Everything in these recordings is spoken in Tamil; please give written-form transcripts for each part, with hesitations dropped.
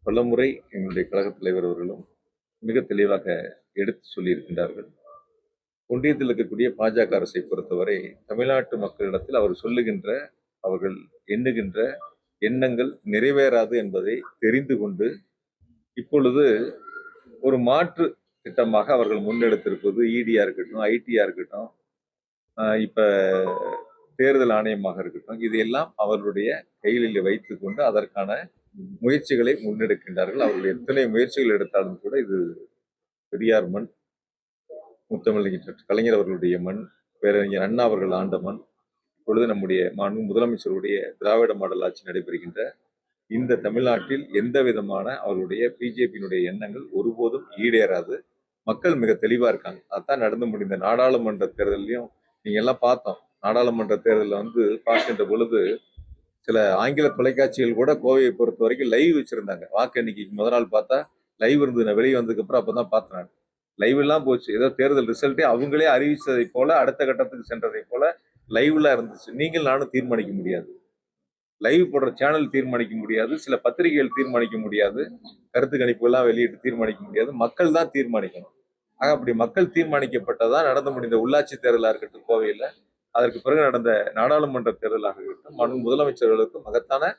பலமுறை எங்களுடைய கழகத் தலைவர் அவர்களும் மிக தெளிவாக எடுத்து சொல்லியிருக்கின்றார்கள். ஒன்றியத்தில் இருக்கக்கூடிய பாஜக அரசை பொறுத்தவரை தமிழ்நாட்டு மக்களிடத்தில் அவர்கள் எண்ணுகின்ற எண்ணங்கள் நிறைவேறாது என்பதை தெரிந்து கொண்டு இப்பொழுது ஒரு மாற்று திட்டமாக அவர்கள் முன்னெடுத்திருப்பது இடியா இருக்கட்டும், ஐடியா இருக்கட்டும், இப்ப தேர்தல் ஆணையமாக இருக்கட்டும், இதையெல்லாம் அவர்களுடைய கைகளில் வைத்துக் கொண்டு அதற்கான முயற்சிகளை முன்னெடுக்கின்றார்கள். அவர்கள் எத்தனை முயற்சிகள் எடுத்தாலும் கூட இது பெரியார் மண், முத்தமிழ் கலைஞர் அவர்களுடைய மண், பேரறிஞர் அண்ணா அவர்கள் ஆண்ட மண், இப்பொழுது நம்முடைய மாண்பு முதலமைச்சருடைய திராவிட மாடல் ஆட்சி நடைபெறுகின்ற இந்த தமிழ்நாட்டில் எந்த விதமான அவர்களுடைய பிஜேபியினுடைய எண்ணங்கள் ஒருபோதும் ஈடேறாது. மக்கள் மிக தெளிவா இருக்காங்க. அதான் நடந்து முடிந்த நாடாளுமன்ற தேர்தலையும் நீங்க எல்லாம் பார்த்தோம். நாடாளுமன்ற தேர்தலில் பார்க்கின்ற பொழுது சில ஆங்கில தொலைக்காட்சிகள் கூட கோவையை பொறுத்த வரைக்கும் லைவ் வச்சிருந்தாங்க. வாக்கு எண்ணிக்கைக்கு முதல் நாள் பார்த்தா லைவ் இருந்தது. நான் வெளியே வந்ததுக்கு அப்புறம் அப்பதான் பார்த்தேன். நான் லைவ் எல்லாம் போச்சு. ஏதோ தேர்தல் ரிசல்ட்டே அவங்களே அறிவிச்சதை போல அடுத்த கட்டத்துக்கு சென்றதை போல லைவ்ல இருந்துச்சு. நீங்கள் நானும் தீர்மானிக்க முடியாது, லைவ் போடுற சேனல் தீர்மானிக்க முடியாது, சில பத்திரிகைகள் தீர்மானிக்க முடியாது, கருத்து கணிப்பு எல்லாம் வெளியிட்டு தீர்மானிக்க முடியாது. மக்கள் தான் தீர்மானிக்கணும். ஆக அப்படி மக்கள் தீர்மானிக்கப்பட்டதான் நடந்து முடிந்த உள்ளாட்சி தேர்தலாக இருக்கட்டும் கோவையில், அதற்கு பிறகு நடந்த நாடாளுமன்ற தேர்தலாக இருக்கட்டும், முதலமைச்சர்களுக்கு மகத்தான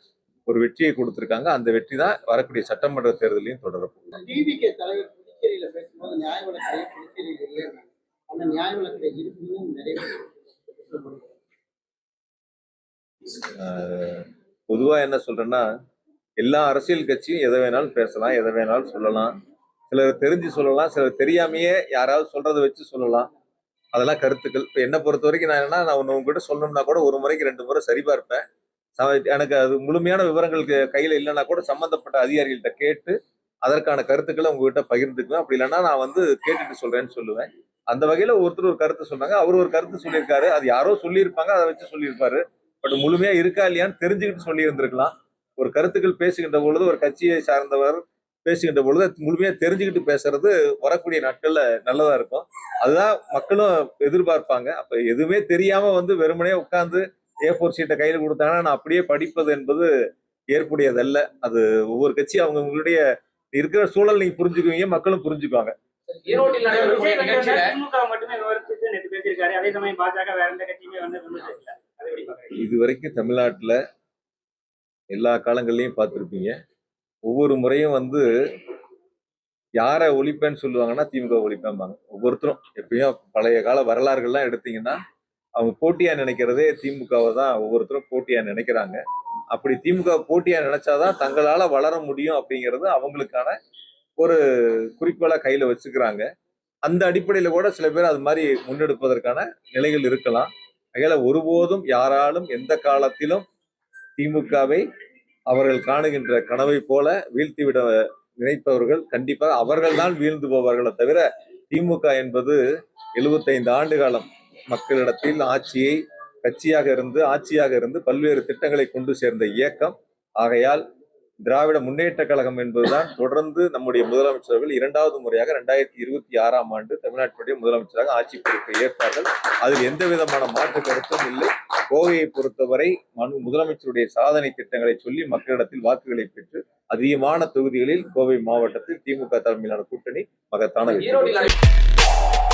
ஒரு வெற்றியை கொடுத்திருக்காங்க. அந்த வெற்றி தான் வரக்கூடிய சட்டமன்ற தேர்தலையும் தொடரப்போகுது. பொதுவா என்ன சொல்றேன்னா, எல்லா அரசியல் கட்சியும் எதை வேணாலும் பேசலாம், எதை வேணாலும் சொல்லலாம். சிலர் தெரிஞ்சு சொல்லலாம், சிலர் தெரியாமையே யாராவது சொல்றதை வச்சு சொல்லலாம். அதெல்லாம் கருத்துக்கள். இப்போ என்னை பொறுத்த வரைக்கும் நான் நான் ஒன்று உங்ககிட்ட சொல்லணும்னா கூட ஒரு முறைக்கு 2 முறை சரிபார்ப்பேன். எனக்கு அது முழுமையான விவரங்கள் கையில் இல்லைன்னா கூட சம்பந்தப்பட்ட அதிகாரிகள்கிட்ட கேட்டு அதற்கான கருத்துக்களை உங்ககிட்ட பகிர்ந்துக்குவேன். அப்படி இல்லைன்னா நான் கேட்டுட்டு சொல்றேன்னு சொல்லுவேன். அந்த வகையில ஒருத்தர் ஒரு கருத்து சொன்னாங்க, அவர் ஒரு கருத்து சொல்லியிருக்காரு. அது யாரோ சொல்லியிருப்பாங்க, அதை வச்சு சொல்லியிருப்பாரு. பட் முழுமையா இருக்கா இல்லையான்னு தெரிஞ்சுக்கிட்டு சொல்லி இருந்திருக்கலாம். ஒரு கருத்துக்கள் பேசுகின்ற பொழுது ஒரு கட்சியை சார்ந்தவர் பேசுகின்ற பொழுது முழுமையா தெரிஞ்சுக்கிட்டு பேசுறது வரக்கூடிய நாட்கள்ல நல்லதா இருக்கும். அதுதான் மக்களும் எதிர்பார்ப்பாங்க. அப்ப எதுவுமே தெரியாம வெறுமனே உட்கார்ந்து A4 சீட்டை கையில கொடுத்தாங்கன்னா நான் அப்படியே படிப்பது என்பது ஏற்புடையதல்ல. அது ஒவ்வொரு கட்சி அவங்களுடைய இருக்கிற சூழல் நீங்க புரிஞ்சுக்குவீங்க, மக்களும் புரிஞ்சுக்குவாங்க. இதுவரைக்கும் தமிழ்நாட்டுல எல்லா காலங்கள்லயும் பார்த்திருப்பீங்க, ஒவ்வொரு முறையும் யாரை ஒழிப்பேன்னு சொல்லுவாங்கன்னா திமுக ஒழிப்பேன்பாங்க. ஒவ்வொருத்தரும் எப்பயும் பழைய கால வரலாறுகள்லாம் எடுத்தீங்கன்னா அவங்க போட்டியா நினைக்கிறதே திமுகவை தான் ஒவ்வொருத்தரும் போட்டியா நினைக்கிறாங்க. அப்படி திமுக போட்டியா நினைச்சாதான் தங்களால வளர முடியும் அப்படிங்கிறது அவங்களுக்கான ஒரு குறிக்கோளா கையில வச்சுக்கிறாங்க. அந்த அடிப்படையில கூட சில பேர் அது மாதிரி முன்னெடுப்பதற்கான நிலைகள் இருக்கலாம். அதனால ஒருபோதும் யாராலும் எந்த காலத்திலும் திமுகவை அவர்கள் காணுகின்ற கனவை போல வீழ்த்திவிட நினைப்பவர்கள் கண்டிப்பாக அவர்கள் தான் வீழ்ந்து போவார்களே தவிர, திமுக என்பது 75 ஆண்டு காலம் மக்களிடத்தில் கட்சியாக இருந்து பல்வேறு திட்டங்களை கொண்டு சேர்ந்த இயக்கம். ஆகையால் திராவிட முன்னேற்ற கழகம் என்பதுதான் தொடர்ந்து நம்முடைய முதலமைச்சர்கள் 2வது முறையாக 2026ஆம் ஆண்டு தமிழ்நாட்டுடைய முதலமைச்சராக ஆட்சி பொறுப்பை ஏற்பார்கள். அதில் எந்த விதமான மாற்று கருத்தும் இல்லை. கோவையை பொறுத்தவரை முதலமைச்சருடைய சாதனை திட்டங்களை சொல்லி மக்களிடத்தில் வாக்குகளை பெற்று அதிகமான தொகுதிகளில் கோவை மாவட்டத்தில் திமுக தலைமையிலான கூட்டணி மகத்தான வெற்றி.